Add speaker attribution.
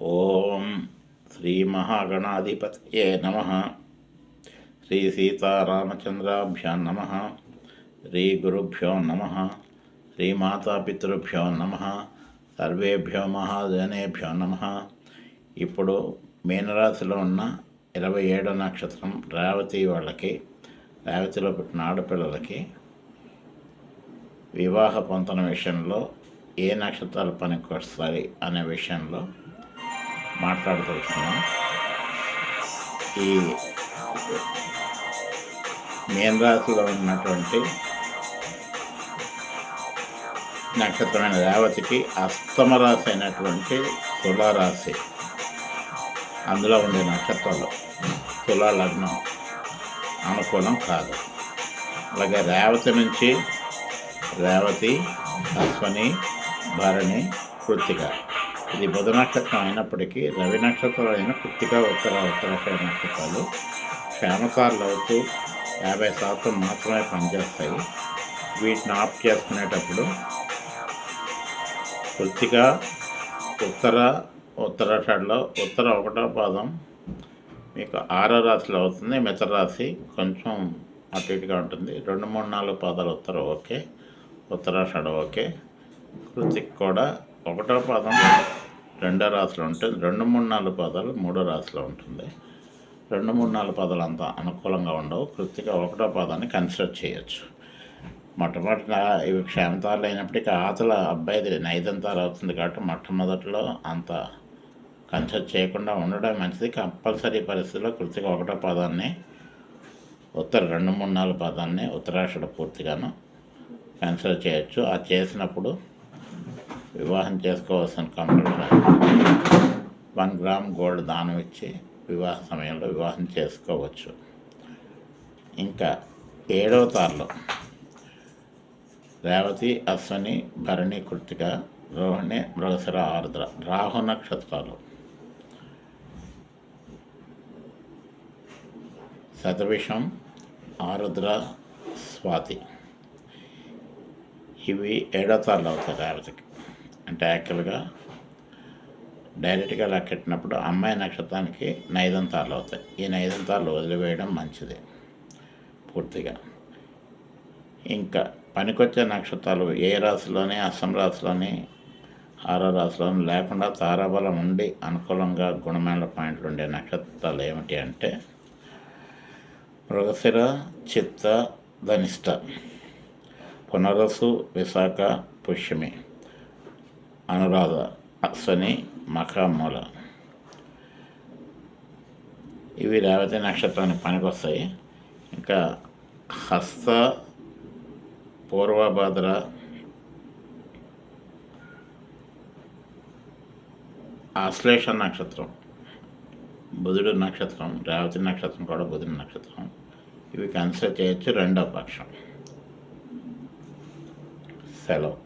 Speaker 1: ఓం శ్రీ మహాగణాధిపతయే నమః. శ్రీ సీతారామచంద్రాభ్యాం నమః. శ్రీ గురుభ్యో నమః. శ్రీ మాతాపితృభ్యో నమః. సర్వేభ్యో మహాజనేభ్యో నమః. ఇప్పుడు మీనరాశిలో ఉన్న 27 నక్షత్రం రేవతి వాళ్ళకి, రేవతిలో పుట్టిన ఆడపిల్లలకి వివాహ పొంతన విషయంలో ఏ నక్షత్రాలు పనికి వస్తాయి అనే విషయంలో మాట్లాడుతున్నాం. ఈ మీనరాశిలో ఉన్నటువంటి నక్షత్రమైన రేవతికి అష్టమ రాశి అయినటువంటి తులారాశి, అందులో ఉండే నక్షత్రాలు తులా లగ్నం అనుకూలం కాదు. అలాగే రేవతి నుంచి రేవతి, అశ్వని, భరణి, కృత్తిక, ఇది బుధ నక్షత్రం అయినప్పటికీ రవి నక్షత్రం అయిన కృత్తిక, ఉత్తరాషాఢ నక్షత్రాలు క్షేమకారులు అవుతూ 50% మాత్రమే పనిచేస్తాయి. వీటిని ఆఫ్ చేసుకునేటప్పుడు కృత్తిక, ఉత్తరాషాఢలో ఉత్తర 1వ పాదం మీకు 6వ రాశిలో అవుతుంది. మిత్ర రాశి కొంచెం అటు ఇటుగా ఉంటుంది. 2, 3, 4 పాదాలు ఉత్తర ఓకే, ఉత్తరాషాఢ ఓకే. కృత్తిక కూడా 1వ పాదం 2వ రాశిలో ఉంటుంది. 2, 3, 4 పాదాలు 3వ రాశిలో ఉంటుంది. 2, 3, 4 పాదాలు అంత అనుకూలంగా ఉండవు. కృత్తిక 1వ పాదాన్ని కన్సిడర్ చేయొచ్చు. మొట్టమొదట ఇవి క్షేమతారులు అయినప్పటికీ ఆతల అబ్బాయిది నైదంతాలు అవుతుంది కాబట్టి మొట్టమొదటిలో అంత కన్సిడర్ చేయకుండా ఉండడం మంచిది. కంపల్సరీ పరిస్థితుల్లో కృత్తిక 1వ పాదాన్ని, ఉత్తర 2, 3, 4 పాదాన్ని ఉత్తరాషాఢ పూర్తిగాను కన్సిడర్ చేయొచ్చు. అది చేసినప్పుడు వివాహం చేసుకోవాల్సిన కంపల్సరీ 1 గ్రామ్ గోల్డ్ దానం ఇచ్చి వివాహ సమయంలో వివాహం చేసుకోవచ్చు. ఇంకా 7వ తారలో రేవతి, అశ్వని, భరణి, కృత్తిక, రోహిణి, మృగశిర, ఆరుద్ర రాహు నక్షత్రాలు శతభిషం, ఆరుద్ర, స్వాతి ఇవి 7వ తారలు అవుతాయి రేవతికి. అంటే యాక్చువల్గా డైరెక్ట్గా లెక్కెట్టినప్పుడు అమ్మాయి నక్షత్రానికి నైదంతాలు అవుతాయి. ఈ నైదంతాలు వదిలివేయడం మంచిది పూర్తిగా. ఇంకా పనికొచ్చే నక్షత్రాలు ఏ రాశిలోని, అస్సం రాశిలోని, 6వ రాశిలోని లేకుండా తారాబలం ఉండి అనుకూలంగా గుణమైన పాయింట్లు ఉండే నక్షత్రాలు ఏమిటి అంటే మృగశిర, చిత్త, ధనిష్ట, పునరసు, విశాఖ, పుష్యమి, అనురాధ, అశ్వని, మఖ, మూల ఇవి రేవతి నక్షత్రానికి పనికొస్తాయి. ఇంకా హస్త, పూర్వభద్ర, ఆశ్లేష నక్షత్రం బుధుడు నక్షత్రం, రేవతి నక్షత్రం కూడా బుధుడి నక్షత్రం. ఇవి కన్సిడర్ చేయొచ్చు 2వ పక్షం. సెలవు.